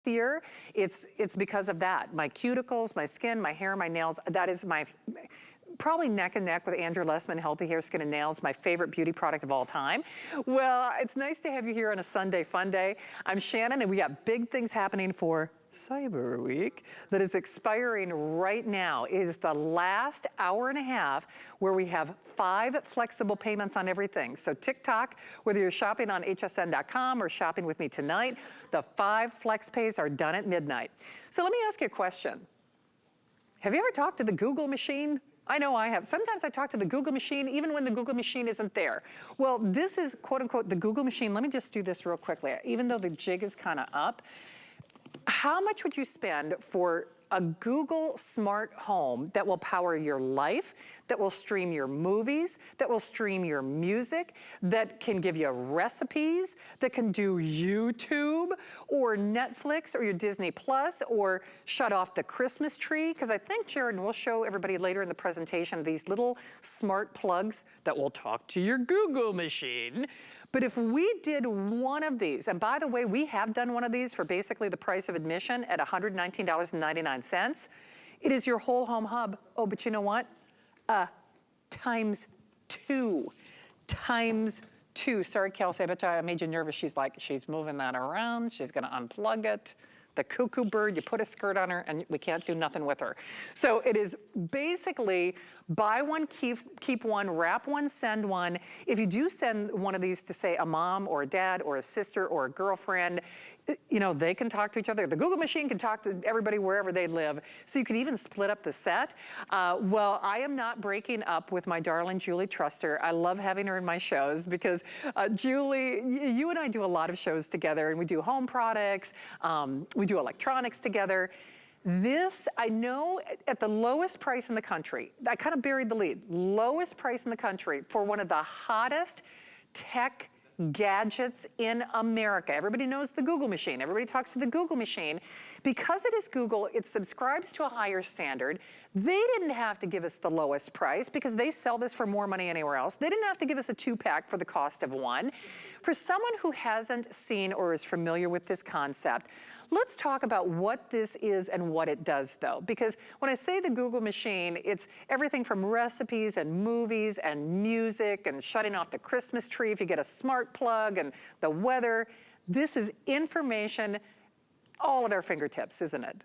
healthier, it's because of that. My cuticles, my skin, my hair, my nails, that is my, probably neck and neck with Andrew Lessman, Healthy Hair, Skin, and Nails, my favorite beauty product of all time. Well, it's nice to have you here on a Sunday fun day. I'm Shannon, and we got big things happening for Cyber Week that is expiring right now. It is the last hour and a half where we have 5 flexible payments on everything. So TikTok, whether you're shopping on hsn.com or shopping with me tonight, the 5 flex pays are done at midnight. So let me ask you a question. Have you ever talked to the Google machine? I know I have. Sometimes I talk to the Google machine even when the Google machine isn't there. Well, this is quote unquote the Google machine. Let me just do this real quickly. Even though the jig is kind of up, how much would you spend for a Google smart home that will power your life, that will stream your movies, that will stream your music, that can give you recipes, that can do YouTube or Netflix or your Disney Plus or shut off the Christmas tree? Because I think, Jared, and we'll show everybody later in the presentation, these little smart plugs that will talk to your Google machine. But if we did one of these, and by the way, we have done one of these for basically the price of admission at $119.99. It is your whole home hub. Oh, but you know what? Times 2. Times 2. Sorry, Kelsey, I bet you I made you nervous. She's like, she's moving that around. She's gonna unplug it. The cuckoo bird, you put a skirt on her and we can't do nothing with her. So it is basically buy one, keep one, wrap one, send one. If you do send one of these to say a mom or a dad or a sister or a girlfriend, you know, they can talk to each other. The Google machine can talk to everybody wherever they live. So you could even split up the set. Well, I am not breaking up with my darling Julie Truster. I love having her in my shows because Julie, you and I do a lot of shows together, and we do home products, we do electronics together. This, I know at the lowest price in the country, I kind of buried the lead, lowest price in the country for one of the hottest tech gadgets in America. Everybody knows the Google machine. Everybody talks to the Google machine. Because it is Google, it subscribes to a higher standard. They didn't have to give us the lowest price because they sell this for more money anywhere else. They didn't have to give us a 2-pack for the cost of one. For someone who hasn't seen or is familiar with this concept, let's talk about what this is and what it does though. Because when I say the Google machine, it's everything from recipes and movies and music and shutting off the Christmas tree if you get a smart plug and the weather. This is information all at our fingertips, isn't it?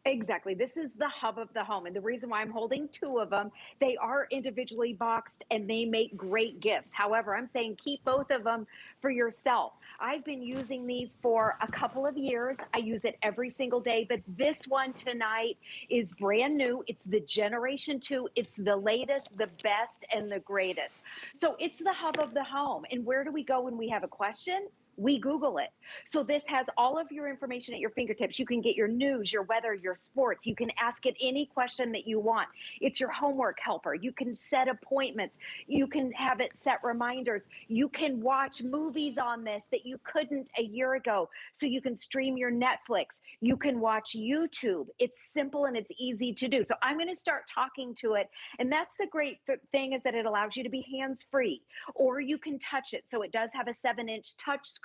Exactly. This is the hub of the home. And the reason why I'm holding 2 of them, they are individually boxed and they make great gifts. However, I'm saying keep both of them for yourself. I've been using these for a couple of years. I use it every single day, but this one tonight is brand new. It's the Generation 2. It's the latest, the best, and the greatest. So it's the hub of the home. And where do we go when we have a question? We Google it. So this has all of your information at your fingertips. You can get your news, your weather, your sports. You can ask it any question that you want. It's your homework helper. You can set appointments. You can have it set reminders. You can watch movies on this that you couldn't a year ago. So you can stream your Netflix. You can watch YouTube. It's simple and it's easy to do. So I'm going to start talking to it. And that's the great thing, is that it allows you to be hands-free, or you can touch it. So it does have a 7-inch touch screen.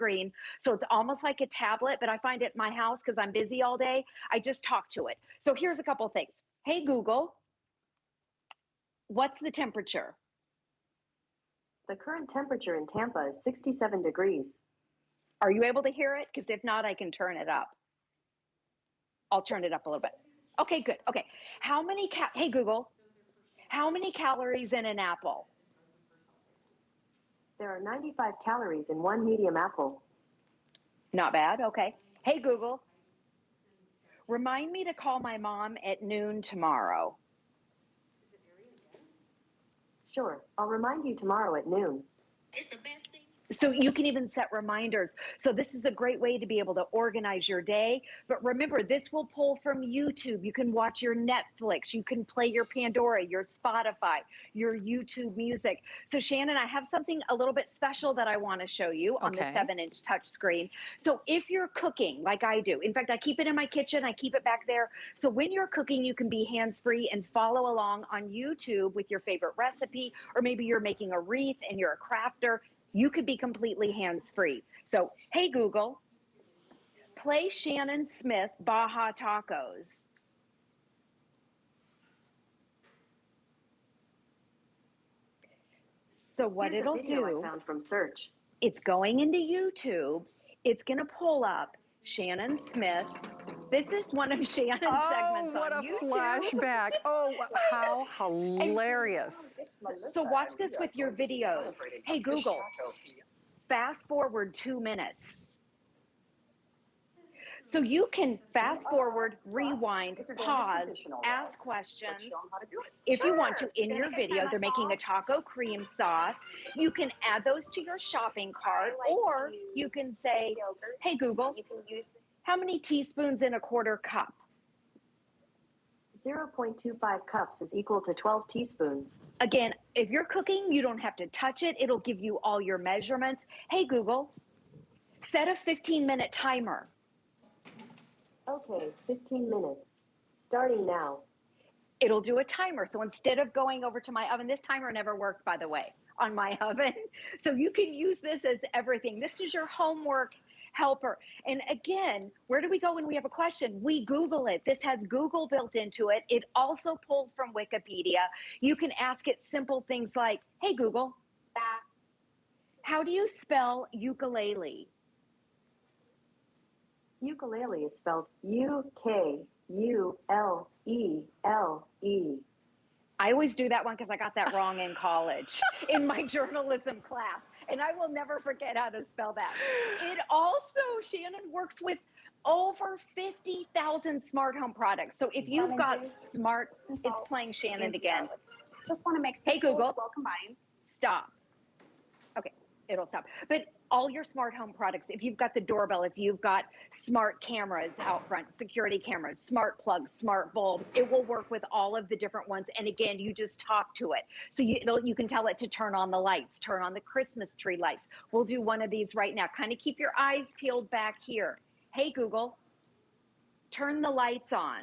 So it's almost like a tablet, but I find at my house, because I'm busy all day, I just talk to it. So here's a couple things. Hey, Google, what's the temperature? The current temperature in Tampa is 67 degrees. Are you able to hear it? Because if not, I can turn it up. I'll turn it up a little bit. Okay, good. Okay. Hey, Google, how many calories in an apple? There are 95 calories in one medium apple. Not bad. Okay. Hey, Google, remind me to call my mom at noon tomorrow. Sure, I'll remind you tomorrow at noon. It's the best thing. So you can even set reminders. So this is a great way to be able to organize your day. But remember, this will pull from YouTube. You can watch your Netflix. You can play your Pandora, your Spotify, your YouTube music. So Shannon, I have something a little bit special that I want to show you on the 7-inch touch screen. So if you're cooking like I do, in fact, I keep it in my kitchen, I keep it back there. So when you're cooking, you can be hands-free and follow along on YouTube with your favorite recipe, or maybe you're making a wreath and you're a crafter. You could be completely hands-free. So, hey, Google, Play Shannon Smith, Baja Tacos. So what Here's a it'll video do, I found from search. it's going into YouTube. It's going to pull up Shannon Smith. This is one of Shannon's segments what on a YouTube. flashback. Oh, how hilarious. So watch this with your videos. Hey, Google, fast forward 2 minutes. So you can fast forward, rewind, pause, ask questions. If you want to, in your video, they're making a taco cream sauce. You can add those to your shopping cart, or you can say, hey, Google, how many teaspoons in a quarter cup? 0.25 cups is equal to 12 teaspoons. Again, if you're cooking, you don't have to touch it. It'll give you all your measurements. Hey, Google, set a 15-minute timer. Okay, 15 minutes. Starting now. It'll do a timer. So instead of going over to my oven, this timer never worked, by the way, on my oven. So you can use this as everything. This is your homework helper. And again, where do we go when we have a question? We Google it. This has Google built into it. It also pulls from Wikipedia. You can ask it simple things like, hey, Google, how do you spell ukulele? Ukulele is spelled U-K-U-L-E-L-E. I always do that one because I got that wrong in college in my journalism class, and I will never forget how to spell that. It also, Shannon, works with over 50,000 smart home products. So if you've got smart, it's playing Shannon again. Just want to make Hey, Google, well combined. stop. Okay, it'll stop. But all your smart home products, if you've got the doorbell, if you've got smart cameras out front, security cameras, smart plugs, smart bulbs, it will work with all of the different ones. And again, you just talk to it. So you can tell it to turn on the lights, turn on the Christmas tree lights. We'll do one of these right now. Kind of keep your eyes peeled back here. Hey, Google, turn the lights on.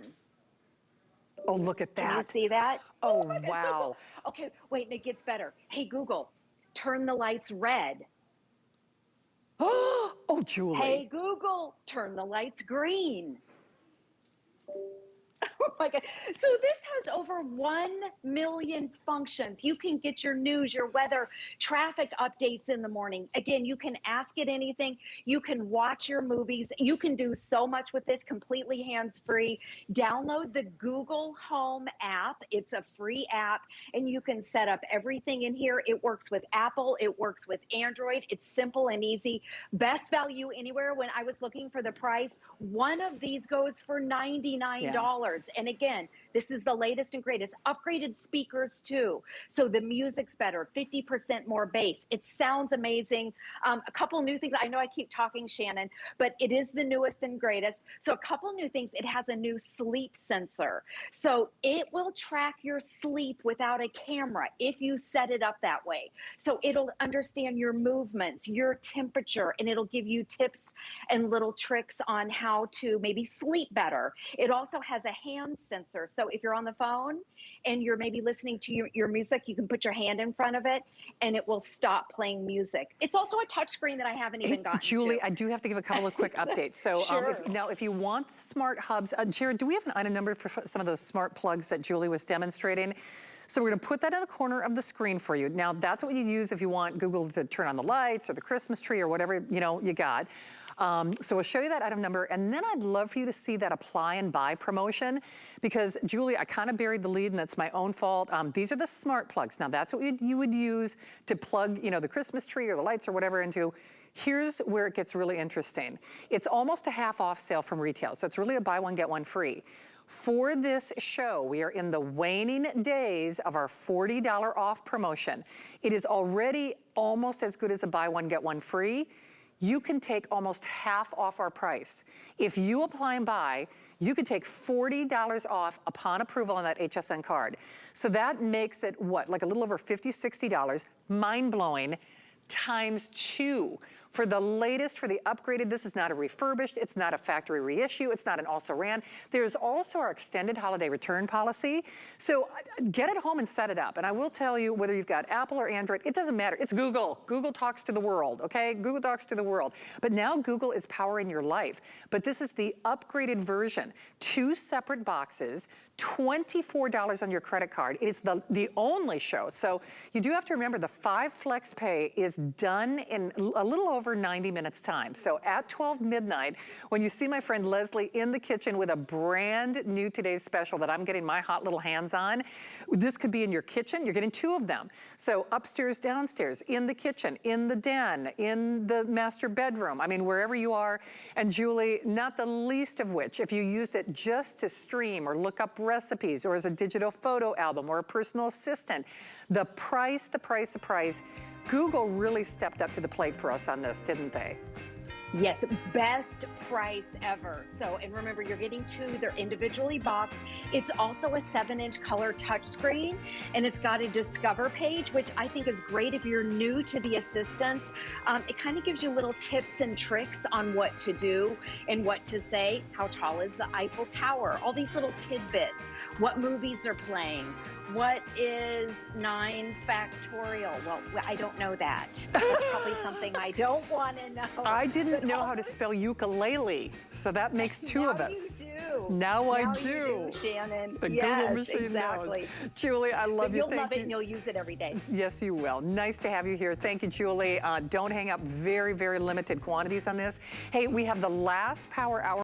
Oh, look at Can you that. see that? Oh, my God, so wow. cool. Okay, wait, it gets better. Hey, Google, turn the lights red. Oh, Julie. Hey, Google, turn the lights green. Oh my God. So this has over 1 million functions. You can get your news, your weather, traffic updates in the morning. Again, you can ask it anything. You can watch your movies. You can do so much with this completely hands-free. Download the Google Home app. It's a free app, and you can set up everything in here. It works with Apple. It works with Android. It's simple and easy. Best value anywhere. When I was looking for the price, one of these goes for $99. Yeah. And again, this is the latest and greatest. Upgraded speakers too. So the music's better, 50% more bass. It sounds amazing. A couple new things. I know I keep talking, Shannon, but it is the newest and greatest. So a couple new things. It has a new sleep sensor. So it will track your sleep without a camera if you set it up that way. So it'll understand your movements, your temperature, and it'll give you tips and little tricks on how to maybe sleep better. It also has a hand sensor. So if you're on the phone and you're maybe listening to your music, you can put your hand in front of it and it will stop playing music. It's also a touch screen that I haven't even gotten Julie, to. I do have to give a couple of quick updates. So Sure. if you want smart hubs, Jared, do we have an item number for some of those smart plugs that Julie was demonstrating? So we're gonna put that in the corner of the screen for you. Now that's what you use if you want Google to turn on the lights or the Christmas tree or whatever you got. So we'll show you that item number, and then I'd love for you to see that apply and buy promotion, because Julie, I kind of buried the lead and that's my own fault. These are the smart plugs. Now that's what you would use to plug the Christmas tree or the lights or whatever into. Here's where it gets really interesting. It's almost a half off sale from retail, so it's really a buy one, get one free. For this show, we are in the waning days of our $40 off promotion. It is already almost as good as a buy one, get one free. You can take almost half off our price. If you apply and buy, you could take $40 off upon approval on that HSN card. So that makes it what, like a little over $50, $60, mind-blowing, times 2 for the latest, for the upgraded. This is not a refurbished, it's not a factory reissue, it's not an also ran. There's also our extended holiday return policy. So get it home and set it up. And I will tell you, whether you've got Apple or Android, it doesn't matter. It's Google. Google talks to the world, okay? Google talks to the world. But now Google is powering your life. But this is the upgraded version. 2 separate boxes, $24 on your credit card. It is the only show. So you do have to remember the 5 flex pay is done in a little over 90 minutes time. So at 12 midnight, when you see my friend Leslie in the kitchen with a brand new today's special that I'm getting my hot little hands on, this could be in your kitchen. You're getting 2 of them. So upstairs, downstairs, in the kitchen, in the den, in the master bedroom. I mean, wherever you are. And Julie, not the least of which, if you used it just to stream or look up recipes or as a digital photo album or a personal assistant, the price. Google really stepped up to the plate for us on this, didn't they? Yes, best price ever. So, and remember, you're getting 2, they're individually boxed. It's also a 7-inch color touchscreen, and it's got a discover page, which I think is great if you're new to the assistants. It kind of gives you little tips and tricks on what to do and what to say. How tall is the Eiffel Tower? All these little tidbits. What movies are playing? What is 9 factorial? Well, I don't know that. That's probably something I don't want to know. I didn't know how to spell ukulele, so that makes 2 of us. Now I do. You do, Shannon. The yes, Google machine exactly. knows. Julie, I love you. You'll Thank love you. it and you'll use it every day. Yes, you will. Nice to have you here. Thank you, Julie. Don't hang up. Very, very limited quantities on this. Hey, we have the last power hour